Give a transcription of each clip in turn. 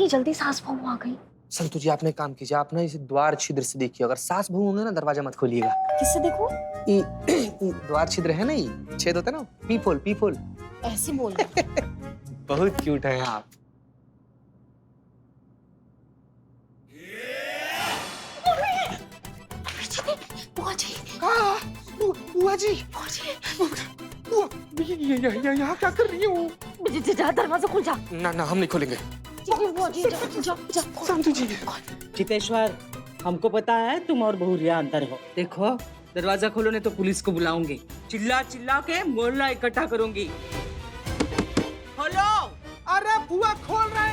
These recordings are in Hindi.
जल्दी सास बहू आ गई। संतु जी, आपने काम कीजिए, आप ना इसे द्वार छिद्र से देखिए। अगर सास बहू होंगे ना, दरवाजा मत खोलिएगा। किससे देखो? द्वार छिद्र है ना, ये छेद होता है ना, पीफोल पीफोल। ऐसे बोल रहा। बहुत क्यूट है आप। बुआ जी, बुआ जी, यहाँ क्या कर रही हो? जा दरवाजा खुल जा। ना ना, हम नहीं खोलेंगे। बुआ जी, जा। संतु जी, चितेश्वर, हमको पता है तुम और बहुरिया अंतर हो। देखो, दरवाजा खोलो नहीं तो पुलिस को बुलाऊंगी। चिल्ला चिल्ला के मोहल्ला इकट्ठा करूंगी। खोलो। अरे बुआ खोल रहे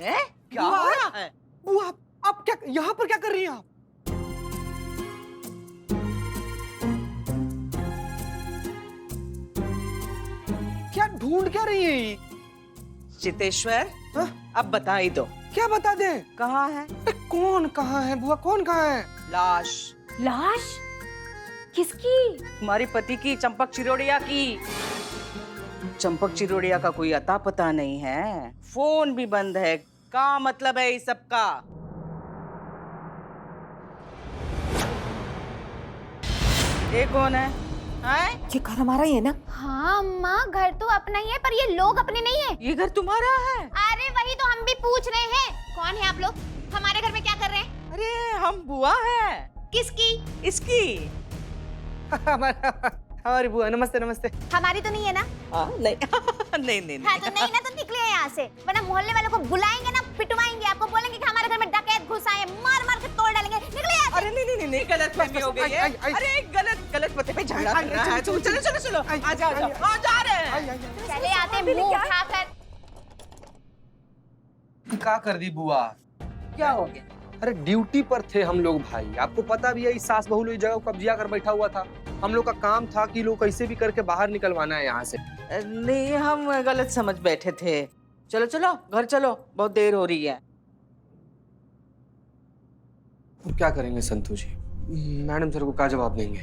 हैं। क्या हो रहा है? बुआ, आप क्या यहाँ पर क्या कर रही हैं आप? क्या ढूंढ क्या रही है? चितेश्वर, हाँ? अब बता ही दो। क्या बता दें? कहाँ है? कौन कहाँ है बुआ, कौन कहाँ है? लाश। लाश? किसकी? तुम्हारे पति की, चंपक चिरोड़िया की। चंपक चिरोड़िया का कोई अता पता नहीं है, फोन भी बंद है। क्या मतलब है इस सब का? ये कौन है? हैं? ये घर हमारा ही है ना? हाँ अम्मा, घर तो अपना ही है पर ये लोग अपने नहीं है। ये घर तुम्हारा है? अरे वही तो हम भी पूछ रहे हैं, कौन है आप लोग? हमारे घर में क्या कर रहे हैं? अरे हम बुआ है। किसकी? इसकी। हमारी बुआ। नमस्ते नमस्ते। हमारी तो नहीं है ना? नहीं नहीं नहीं हाँ तो नहीं ना, तो निकले यहाँ से, वरना मोहल्ले वालों को बुलाएंगे ना, पिटवाएंगे आपको, बोलेंगे कि हमारे घर में डकैत घुसा है, मार मार के तोड़ डालेंगे। निकले यहाँ से। अरे नहीं, गलत फहमी हो गई है। अरे गलत पते पे झगड़ा कर रहा है। चलो आ जा रहे हैं। चले आते मुंह उठाकर। क्या कर दी बुआ? क्या हो गया? अरे ड्यूटी पर थे हम लोग भाई, आपको पता भी है इस सास बहू लोग इस जगह को कब्जा कर बैठा हुआ था। हम लोग का काम था कि लोग कैसे भी करके बाहर निकलवाना है यहाँ से। नहीं, हम गलत समझ बैठे थे। चलो घर चलो, बहुत देर हो रही है। तो क्या करेंगे संतु जी? मैडम सर को क्या जवाब देंगे?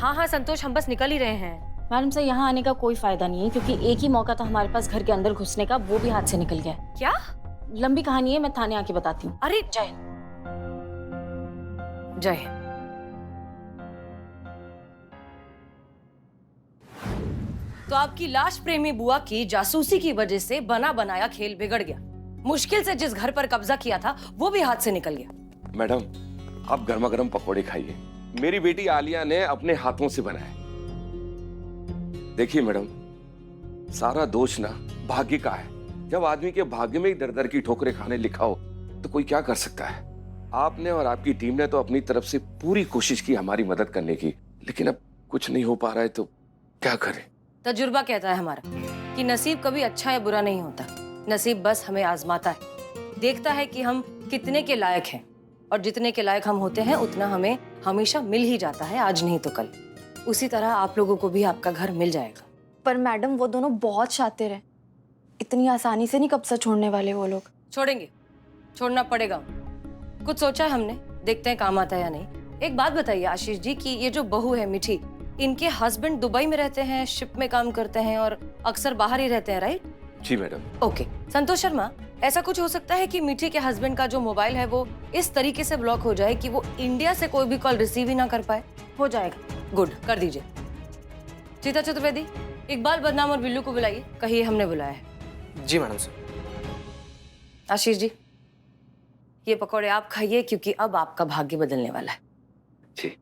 हाँ संतोष, हम बस निकल ही रहे हैं। मैडम से यहाँ आने का कोई फायदा नहीं है, क्योंकि एक ही मौका था हमारे पास घर के अंदर घुसने का, वो भी हाथ से निकल गया। क्या? लंबी कहानी है, मैं थाने आके बताती हूँ। अरे जय जय। तो आपकी लाश प्रेमी बुआ की जासूसी की वजह से बना बनाया खेल बिगड़ गया। मुश्किल से जिस घर पर कब्जा किया था वो भी हाथ से निकल गया। मैडम, आप गर्मा गर्म पकौड़े खाइए, मेरी बेटी आलिया ने अपने हाथों से बनाए। देखिए मैडम, सारा दोष ना भाग्य का है। जब आदमी के भाग्य में ही दर दर की ठोकरें खाने लिखा हो तो कोई क्या कर सकता है। आपने और आपकी टीम ने तो अपनी तरफ से पूरी कोशिश की हमारी मदद करने की, लेकिन अब कुछ नहीं हो पा रहा है तो क्या करें। तजुर्बा कहता है हमारा कि नसीब कभी अच्छा या बुरा नहीं होता। नसीब बस हमें आजमाता है, देखता है कि हम कितने के लायक हैं, और जितने के लायक हम होते हैं उतना हमें हमेशा मिल ही जाता है, आज नहीं तो कल। उसी तरह आप लोगों को भी आपका घर मिल जाएगा। पर मैडम, वो दोनों बहुत शातिर हैं, इतनी आसानी से नहीं कब्जा छोड़ने वाले वो लोग। छोड़ेंगे, छोड़ना पड़ेगा। कुछ सोचा है हमने, देखते हैं काम आता है या नहीं। एक बात बताइए आशीष जी, कि ये जो बहू है मीठी, इनके हस्बैंड दुबई में रहते हैं, शिप में काम करते हैं और अक्सर बाहर ही रहते हैं, राइट? जी मैडम। ओके। संतोष शर्मा, ऐसा कुछ हो सकता है कि मीठी के हस्बैंड का जो मोबाइल है वो इस तरीके से ब्लॉक हो जाए कि वो इंडिया से कोई भी कॉल रिसीव ही ना कर पाए? हो जाएगा, गुड, कर दीजिए। चीता चतुर्वेदी, इकबाल बदनाम और बिल्लू को बुलाइए, कहिए हमने बुलाया है। जी मैडम सर। आशीष जी, ये पकौड़े आप खाइए, क्योंकि अब आपका भाग्य बदलने वाला है। जी।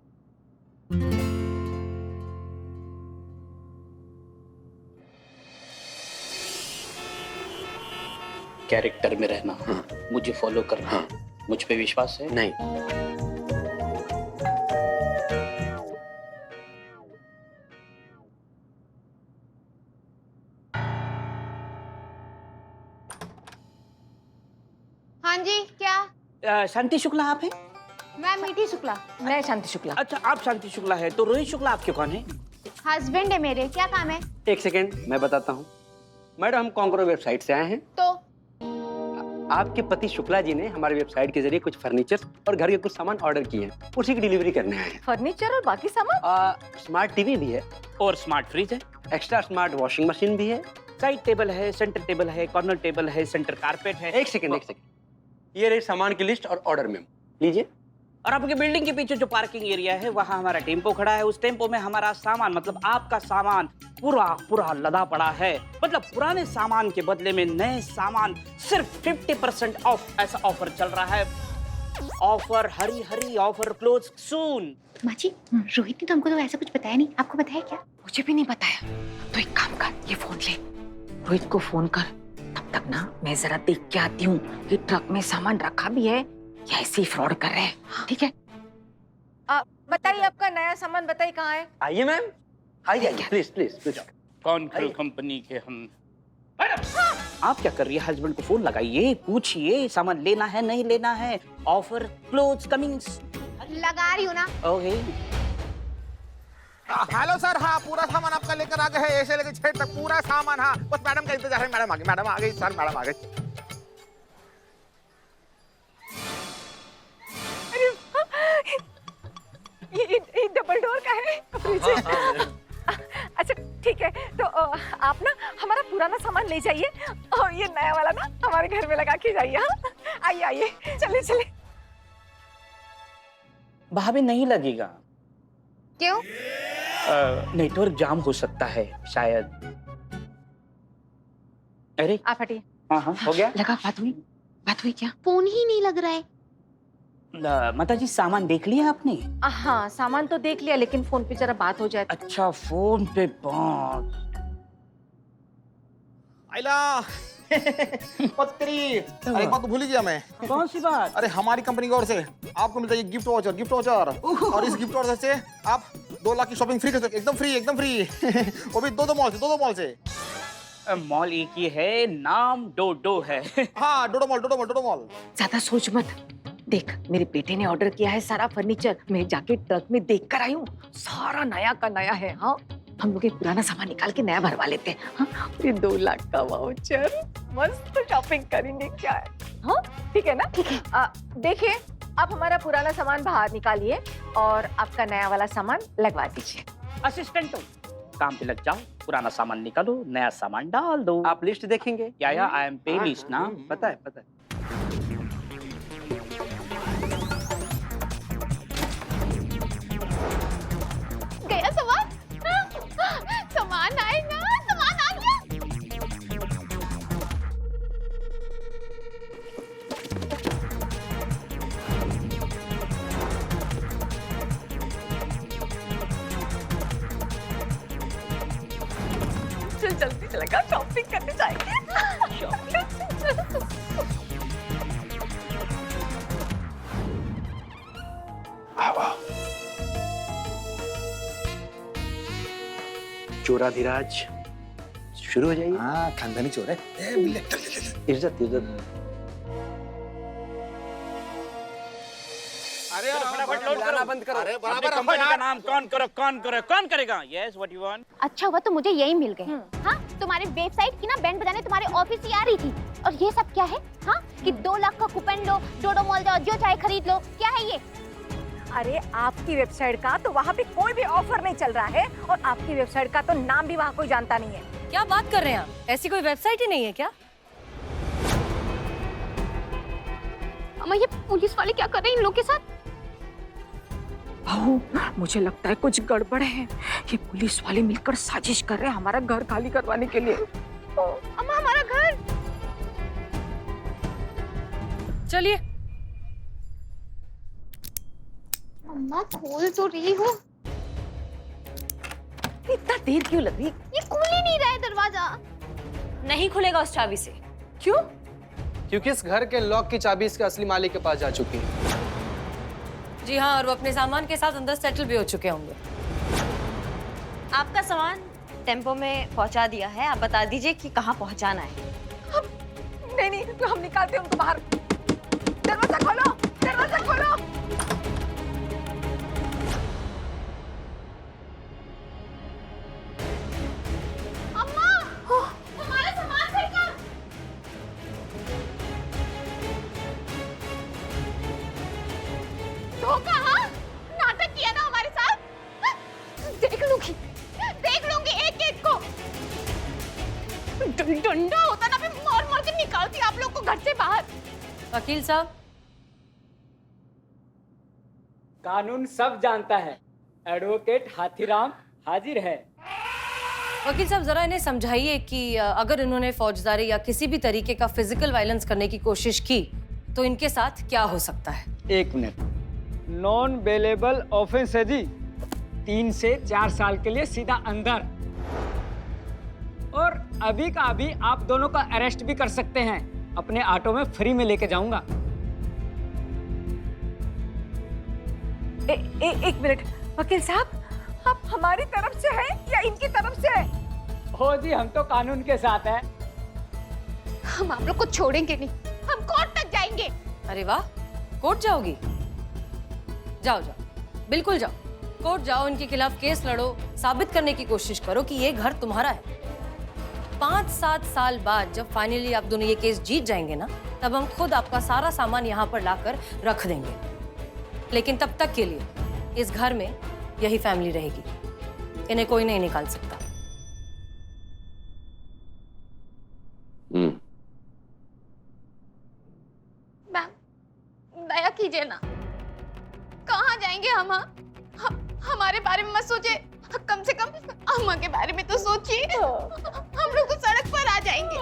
कैरेक्टर में रहना, मुझे फॉलो करना, मुझ पे विश्वास है? नहीं। हाँ जी, क्या? शांति शुक्ला आप हैं? मैं मीठी शुक्ला। मैं शांति शुक्ला। अच्छा, आप शांति शुक्ला है तो रोहित शुक्ला आपके कौन है? हस्बैंड है मेरे, क्या काम है? एक सेकेंड, मैं बताता हूँ। मैडम, हम कॉन्करो वेबसाइट से आए हैं। तो आपके पति शुक्ला जी ने हमारी वेबसाइट के जरिए कुछ फर्नीचर और घर के कुछ सामान ऑर्डर किए हैं, उसी की डिलीवरी करने आए हैं। फर्नीचर और बाकी सामान? स्मार्ट टीवी भी है और स्मार्ट फ्रिज है, एक्स्ट्रा स्मार्ट वॉशिंग मशीन भी है। साइड टेबल है, सेंटर टेबल है, कॉर्नर टेबल है, सेंटर कारपेट है। एक सेकंड, ये रही सामान की लिस्ट और ऑर्डर मेमो, लीजिए। और आपके बिल्डिंग के पीछे जो पार्किंग एरिया है वहाँ हमारा टेम्पो खड़ा है। उस टेम्पो में हमारा सामान मतलब आपका सामान पूरा लदा पड़ा है। मतलब पुराने सामान के बदले में नए सामान सिर्फ 50% ऑफ, ऐसा ऑफर चल रहा है। Offer Hari Hari offer, close सून। माँ जी, रोहित ने तो हमको तो ऐसा कुछ बताया नहीं, आपको बताया क्या? मुझे भी नहीं बताया। तो एक काम कर, ये फोन ले, रोहित को फोन कर। तब तक ना मैं जरा देख के आती हूँ कि ट्रक में सामान रखा भी है या ऐसे ही फ्रॉड कर रहे हैं। ठीक है? बताइए आपका नया सामान, बताइए कहाँ है? आइए मैम, आइए प्लीज प्लीज प्लीज। कॉन्क्रू कंपनी के हम। आप क्या कर रही है? हस्बैंड को फोन लगाइए, पूछिए सामान लेना है नहीं लेना है। Offer close comings. लगा रही हूँ ना। ओके। हेलो सर, हाँ पूरा सामान आपका लेकर आ गए हैं, ऐसे लेकर छेड़ तक पूरा सामान। हाँ बस मैडम का इंतजार है। मैडम आ गई सर, मैडम आ गई। ये डबल डोर का है फ्रिज। अच्छा ठीक है, तो आप ना हमारा पुराना सामान ले जाइए और ये नया वाला ना हमारे घर में लगा के जाइए। हाँ आइए आइए, चले चले। भाभी नहीं लगेगा। क्यों? नेटवर्क जाम हो सकता है शायद। अरे आप हटिए। हाँ हो गया। लगा? बात हुई क्या? फोन ही नहीं लग रहा है। माता जी सामान देख लिया आपने? हाँ सामान तो देख लिया, लेकिन फोन पे जरा बात हो जाए। अच्छा फोन पे बात। आइला पत्तरी, अरे एक बात तो भूल ही गया मैं। कौन सी बात? अरे हमारी कंपनी की ओर से आपको मिलता है ये गिफ्ट वाउचर। और इस गिफ्ट वाउचर से आप 2 लाख की शॉपिंग फ्री कर सकते, एकदम फ्री। वो भी दो मॉल से। मॉल एक ही है, नाम डोडो है। हाँ डोडो मॉल। ज्यादा सोच मत। देख, मेरे बेटे ने ऑर्डर किया है सारा फर्नीचर, मैं जाके ट्रक में देख कर आई हूँ, सारा नया का नया है। हाँ हम लोग एक पुराना सामान निकाल के नया भरवा लेते हैं। हाँ ये 2 लाख का वाउचर, मस्त शॉपिंग करेंगे। क्या है? हाँ ठीक है ना? ठीक है। देखिए आप हमारा पुराना सामान बाहर निकालिए और आपका नया वाला सामान लगवा दीजिए। असिस्टेंट हो, काम पे लग जाओ, पुराना सामान निकालो, नया सामान डाल दो। आप लिस्ट देखेंगे? या आई एम पे लिस्ट ना। पता है। गया सामान? सामान आएगा, सामान आ गया। चल जल्दी चलेगा, शॉपिंग करने जाएंगे। चोराधिराज शुरू हो जाइए। हाँ खानदानी चोर है। इज्जत। अरे फटाफट लोड करो, बंद करो। अरे अपनी बराबर कंपनी का नाम कौन करेगा? Yes what you want. अच्छा हुआ तो मुझे यही मिल गए। हाँ तुम्हारी वेबसाइट की ना बैंड बजाने तुम्हारे ऑफिस ही आ रही थी। और ये सब क्या है? हाँ कि 2 लाख का कूपन लो, डोडो मॉल जाओ, जो चाहे खरीद लो। क्या है ये? अरे आपकी वेबसाइट का तो वहाँ पे कोई भी ऑफर नहीं चल रहा है, और आपकी वेबसाइट का तो नाम भी वहाँ कोई जानता नहीं है। क्या बात कर रहे हैं आप? ऐसी कोई वेबसाइट ही नहीं है क्या? अम्मा ये पुलिस वाले क्या कर रहे हैं इन लोग के साथ? बहू मुझे लगता है कुछ गड़बड़ है। ये पुलिस वाले मिलकर साजिश कर रहे हैं हमारा घर खाली करवाने के लिए। अम्मा हमारा घर। चलिए। अम्मा खोल तो रही हो। इतना देर क्यों लग रही? ये खुल ही नहीं रहा है दरवाजा। नहीं खुलेगा उस चाबी से। क्यों? क्योंकि इस घर के लॉक की चाबी इसके असली मालिक के पास जा चुकी है। जी हाँ, और वो अपने सामान के साथ अंदर सेटल भी हो चुके होंगे। आपका सामान टेम्पो में पहुंचा दिया है, आप बता दीजिए कि कहाँ पहुंचाना है। नहीं तो हम निकालते हैं उनको बाहर। दरवाजा खोलो, दरवाजा खोलो। अम्मा हमारा सामान फेंका। धोखा, हाँ? नाटक किया ना हमारे साथ। देख लूंगी एक एक को। डंडा होता ना, फिर मार के निकालती आप लोग को घर से बाहर। वकील साहब, कानून सब जानता है। एडवोकेट हाथीराम हाजिर है। वकील साहब जरा इन्हें समझाइए कि अगर इन्होंने फौजदारी या किसी भी तरीके का फिजिकल वायलेंस करने की कोशिश की तो इनके साथ क्या हो सकता है। 1 मिनट। नॉन बेलेबल ऑफेंस है जी। 3 से 4 साल के लिए सीधा अंदर, और अभी का अभी आप दोनों का अरेस्ट भी कर सकते हैं। अपने ऑटो में फ्री में लेके जाऊंगा। एक मिनट वकील साहब, आप हमारी तरफ से हैं या इनकी तरफ से हैं? हो जी, हम तो कानून के साथ हैं। हम आप लोग को छोड़ेंगे नहीं, हम कोर्ट तक जाएंगे। अरे वाह, कोर्ट जाओगी? जाओ जाओ, बिल्कुल जाओ। कोर्ट जाओ, इनके खिलाफ केस लड़ो, साबित करने की कोशिश करो कि ये घर तुम्हारा है। 5-7 साल बाद जब फाइनली आप दोनों ये केस जीत जाएंगे ना, तब हम खुद आपका सारा सामान यहाँ पर लाकर रख देंगे। लेकिन तब तक के लिए इस घर में यही फैमिली रहेगी, इन्हें कोई नहीं निकाल सकता। मैम, दया कीजिए ना, कहाँ जाएंगे हम? हमारे बारे में मत सोचिए, कम से कम अम्मा के बारे में तो सोचिए। हम लोग तो सड़क पर आ जाएंगे।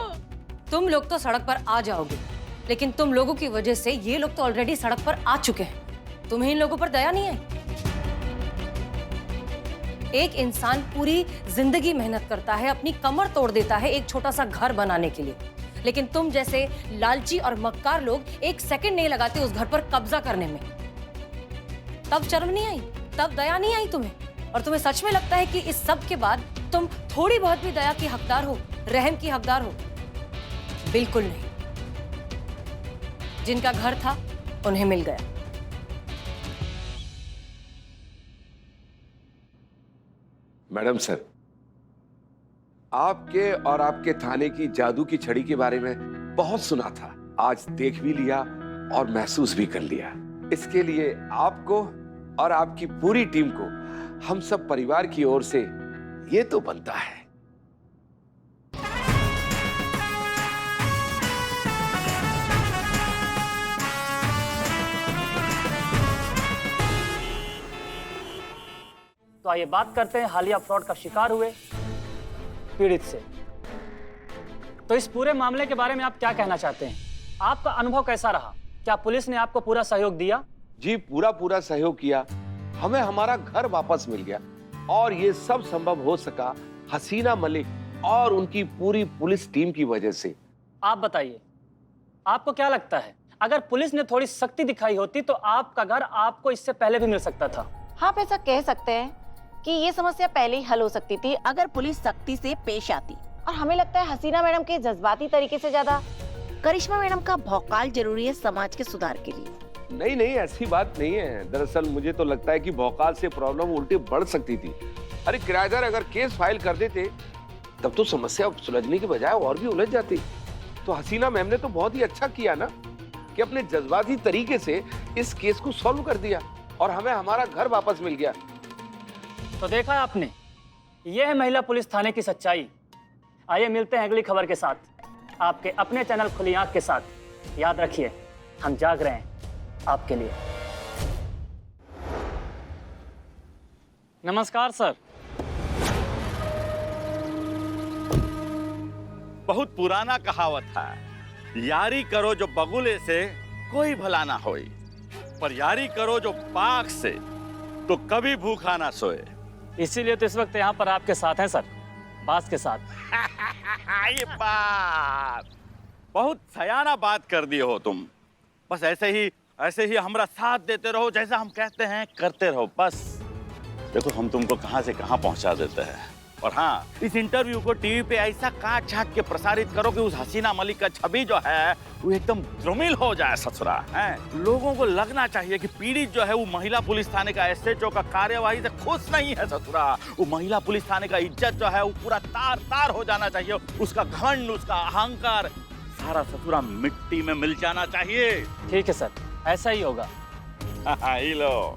तुम लोग तो सड़क पर आ जाओगे, लेकिन तुम लोगों की वजह से ये लोग तो ऑलरेडी सड़क पर आ चुके हैं। तुम्हें इन लोगों पर दया नहीं आई? एक इंसान पूरी जिंदगी मेहनत करता है, अपनी कमर तोड़ देता है एक छोटा सा घर बनाने के लिए, लेकिन तुम जैसे लालची और मक्कार लोग 1 सेकंड नहीं लगाते उस घर पर कब्जा करने में। तब शर्म नहीं आई, तब दया नहीं आई तुम्हें? और तुम्हें सच में लगता है कि इस सब के बाद तुम थोड़ी बहुत भी दया की हकदार हो, रहम की हकदार हो? बिल्कुल नहीं। जिनका घर था उन्हें मिल गया। मैडम सर, आपके और आपके थाने की जादू की छड़ी के बारे में बहुत सुना था, आज देख भी लिया और महसूस भी कर लिया। इसके लिए आपको और आपकी पूरी टीम को हम सब परिवार की ओर से ये तो बनता है। तो आइए बात करते हैं हालिया फ्रॉड का शिकार हुए पीड़ित से। तो इस पूरे मामले के बारे में आप क्या कहना चाहते हैं? आपका अनुभव कैसा रहा? क्या पुलिस ने आपको पूरा सहयोग दिया? जी, पूरा सहयोग किया। हमें हमारा घर वापस मिल गया और ये सब संभव हो सका हसीना मलिक और उनकी पूरी पुलिस टीम की वजह से। आप बताइए, आपको क्या लगता है, अगर पुलिस ने थोड़ी सख्ती दिखाई होती तो आपका घर आपको इससे पहले भी मिल सकता था? हाँ, आप ऐसा कह सकते हैं कि ये समस्या पहले ही हल हो सकती थी अगर पुलिस सख्ती से पेश आती। और हमें लगता है हसीना मैडम के जज्बाती तरीके से ज्यादा करिश्मा मैडम का भौकाल जरूरी है समाज के सुधार के लिए। नहीं, ऐसी बात नहीं है। दरअसल मुझे तो लगता है कि भौकाल से प्रॉब्लम उल्टी बढ़ सकती थी। अरे किराएदार अगर केस फाइल कर देते तब तो समस्या सुलझने की बजाय और भी उलझ जाती। तो हसीना मैम ने तो बहुत ही अच्छा किया ना कि अपने जज्बाती तरीके से इस केस को सॉल्व कर दिया और हमें हमारा घर वापस मिल गया। तो देखा आपने, यह है महिला पुलिस थाने की सच्चाई। आइए मिलते हैं अगली खबर के साथ, आपके अपने चैनल खुली आंख के साथ। याद रखिए, हम जाग रहे हैं आपके लिए। नमस्कार सर। बहुत पुराना कहावत है, यारी करो जो बगुले से कोई भला ना होई, पर यारी करो जो बाघ से तो कभी भूखा ना सोए। इसीलिए तो इस वक्त यहाँ पर आपके साथ हैं सर, बास के साथ। ये बात बहुत सयाना बात कर दिए हो तुम। बस ऐसे ही हमारा साथ देते रहो, जैसा हम कहते हैं करते रहो। बस देखो हम तुमको कहां से कहां पहुंचा देते हैं। और हाँ, इस इंटरव्यू को टीवी पे ऐसा काट छाट के प्रसारित करो कि उस हसीना मलिक का छवि जो है वो एकदम द्रुमिल हो जाए ससुरा है। लोगों को लगना चाहिए कि पीड़ित जो है वो महिला पुलिस थाने का एसएचओ का कार्यवाही से खुश नहीं है ससुरा। वो महिला पुलिस थाने का इज्जत जो है वो पूरा तार तार हो जाना चाहिए। उसका घमंड, उसका अहंकार सारा ससुरा मिट्टी में मिल जाना चाहिए। ठीक है सर, ऐसा ही होगा। ही लो।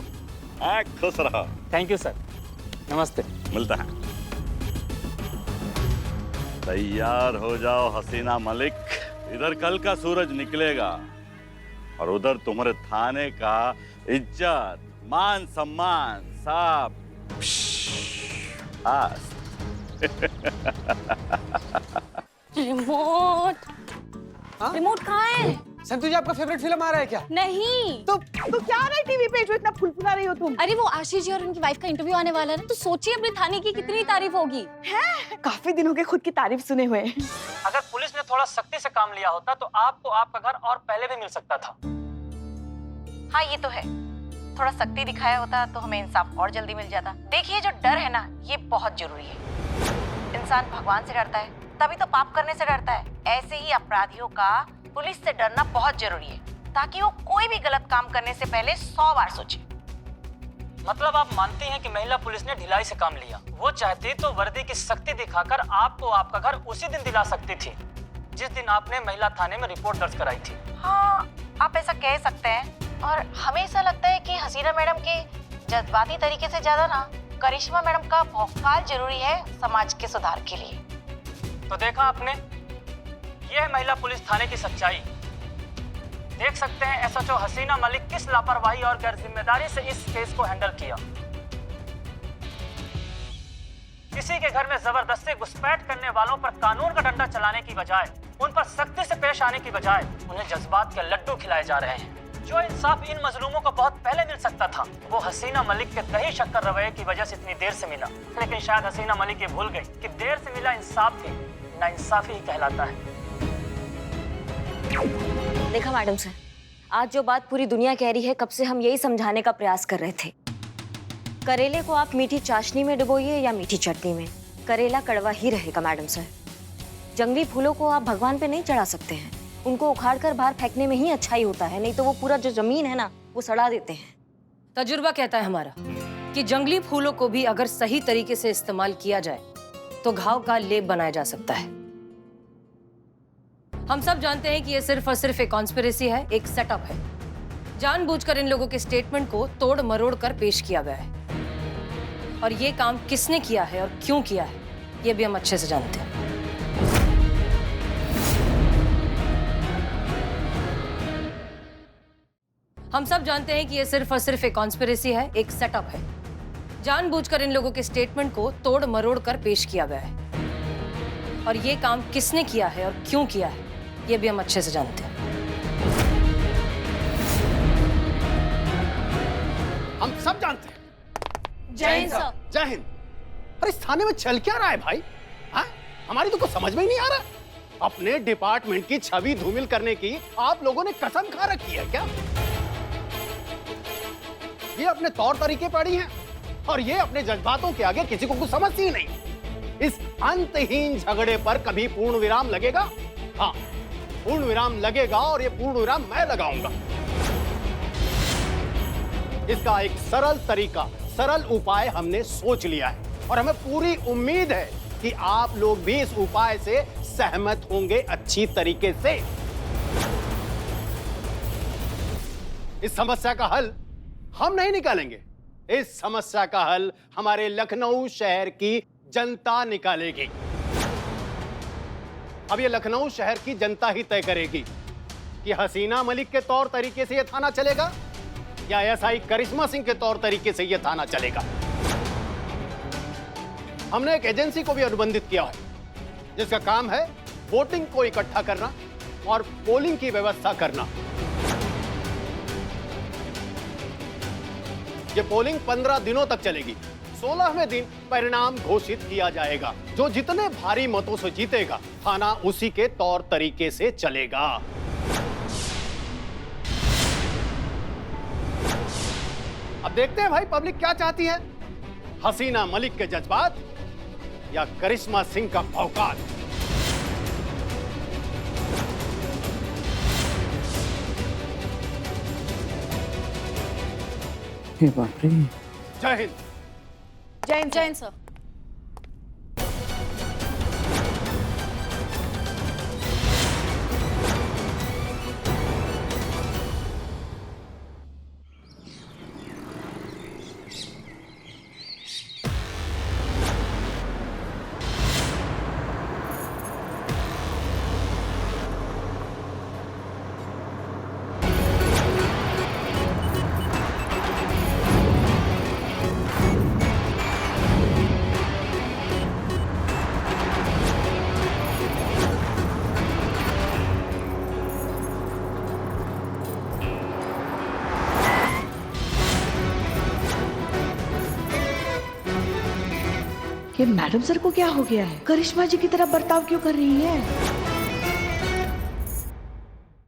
खुश रहो। Thank you sir. नमस्ते। मिलता है। तैयार हो जाओ हसीना मलिक, इधर कल का सूरज निकलेगा और उधर तुम्हारे थाने का इज्जत मान सम्मान सब रिमोट रिमोट कहाँ है? संतु जी आपका फेवरेट फिल्म आ रहा है क्या? नहीं। तो क्या आ रहा है टीवी पे जो इतना फुलफुला रही हो तुम? अरे वो आशीष जी और उनकी वाइफ का इंटरव्यू आने वाला है ना, तो सोचिए अपने थाने की कितनी तारीफ होगी। है काफी दिनों के खुद की तारीफ सुने हुए। अगर पुलिस ने थोड़ा सख्ती से काम लिया होता तो आपको आपका घर और पहले भी मिल सकता था। हाँ ये तो है, थोड़ा सख्ती दिखाया होता तो हमें इंसाफ और जल्दी मिल जाता। देखिए जो डर है ना, ये बहुत जरूरी है। इंसान भगवान से डरता है तभी तो पाप करने से डरता है। ऐसे ही अपराधियों का पुलिस से डरना बहुत जरूरी है, ताकि वो कोई भी गलत काम करने से पहले 100 बार सोचे। मतलब आप मानती हैं कि महिला पुलिस ने ढिलाई से काम लिया? वो चाहती तो वर्दी की सख्ती दिखाकर आपको आपका घर उसी दिन दिला सकती थी जिस दिन आपने महिला थाने में रिपोर्ट दर्ज कराई थी। हाँ आप ऐसा कह सकते हैं, और हमें ऐसा लगता है कि हसीना मैडम के जज्बाती तरीके से ज्यादा ना करिश्मा मैडम का भौकाल जरूरी है समाज के सुधार के लिए। तो देखा आपने, ये है महिला पुलिस थाने की सच्चाई। देख सकते हैं एसएचओ हसीना मलिक किस लापरवाही और गैर जिम्मेदारी से इस केस को हैंडल किया। किसी के घर में जबरदस्ती घुसपैठ करने वालों पर कानून का डंडा चलाने की बजाय, उन पर सख्ती से पेश आने की बजाय उन्हें जज्बात के लड्डू खिलाए जा रहे हैं। जो इंसाफ इन मजलूमों को बहुत पहले मिल सकता था, वो हसीना मलिक के दही शक्कर रवैये की वजह से इतनी देर से मिला। लेकिन शायद हसीना मलिक ये भूल गई कि देर से मिला इंसाफ भी नाइंसाफी ही कहलाता है। देखा मैडम सर, आज जो बात पूरी दुनिया कह रही है, कब से हम यही समझाने का प्रयास कर रहे थे। करेले को आप मीठी चाशनी में डुबोइए या मीठी चटनी में, करेला कड़वा ही रहेगा मैडम सर। जंगली फूलों को आप भगवान पे नहीं चढ़ा सकते हैं, उनको उखाड़कर बाहर फेंकने में ही अच्छा ही होता है, नहीं तो वो पूरा जो जमीन है ना वो सड़ा देते हैं। तजुर्बा कहता है हमारा कि जंगली फूलों को भी अगर सही तरीके से इस्तेमाल किया जाए तो घाव का लेप बनाया जा सकता है। हम सब जानते हैं कि ये सिर्फ और सिर्फ एक कॉन्स्पिरेसी है, एक सेटअप है। जानबूझकर इन लोगों के स्टेटमेंट को तोड़ मरोड़ कर पेश किया गया है, और ये काम किसने किया है और क्यों किया है ये भी हम अच्छे से जानते हैं। हम सब जानते हैं कि ये सिर्फ और सिर्फ एक कॉन्स्पिरेसी है, एक सेटअप है। जानबूझकर इन लोगों के स्टेटमेंट को तोड़ मरोड़ कर पेश किया गया है, और ये काम किसने किया है और क्यों किया है ये भी हम अच्छे से जानते हैं। हम सब जानते हैं। जय हिंद सर। जय हिंद। अरे इस थाने में चल क्या रहा है भाई? हाँ? हमारी तो कुछ समझ में ही नहीं आ रहा। अपने डिपार्टमेंट की छवि धूमिल करने की आप लोगों ने कसम खा रखी है क्या? ये अपने तौर तरीके पड़ी हैं और ये अपने जज्बातों के आगे किसी को कुछ समझती ही नहीं। इस अंतहीन झगड़े पर कभी पूर्ण विराम लगेगा? हाँ, पूर्ण विराम लगेगा, और ये पूर्ण विराम मैं लगाऊंगा। इसका एक सरल तरीका, सरल उपाय हमने सोच लिया है, और हमें पूरी उम्मीद है कि आप लोग भी इस उपाय से सहमत होंगे अच्छी तरीके से। इस समस्या का हल हम नहीं निकालेंगे, इस समस्या का हल हमारे लखनऊ शहर की जनता निकालेगी। अब ये लखनऊ शहर की जनता ही तय करेगी कि हसीना मलिक के तौर तरीके से ये थाना चलेगा या एसआई करिश्मा सिंह के तौर तरीके से ये थाना चलेगा। हमने एक एजेंसी को भी अनुबंधित किया है जिसका काम है वोटिंग को इकट्ठा करना और पोलिंग की व्यवस्था करना। ये पोलिंग 15 दिनों तक चलेगी। 16वें दिन परिणाम घोषित किया जाएगा। जो जितने भारी मतों से जीतेगा, थाना उसी के तौर तरीके से चलेगा। अब देखते हैं भाई पब्लिक क्या चाहती है, हसीना मलिक के जज्बात या करिश्मा सिंह का भौकाल। बाप रे। जय हिंद। जय हिंद। जय हिंद सर। ये मैडम सर को क्या हो गया है? करिश्मा जी की तरह बर्ताव क्यों कर रही है?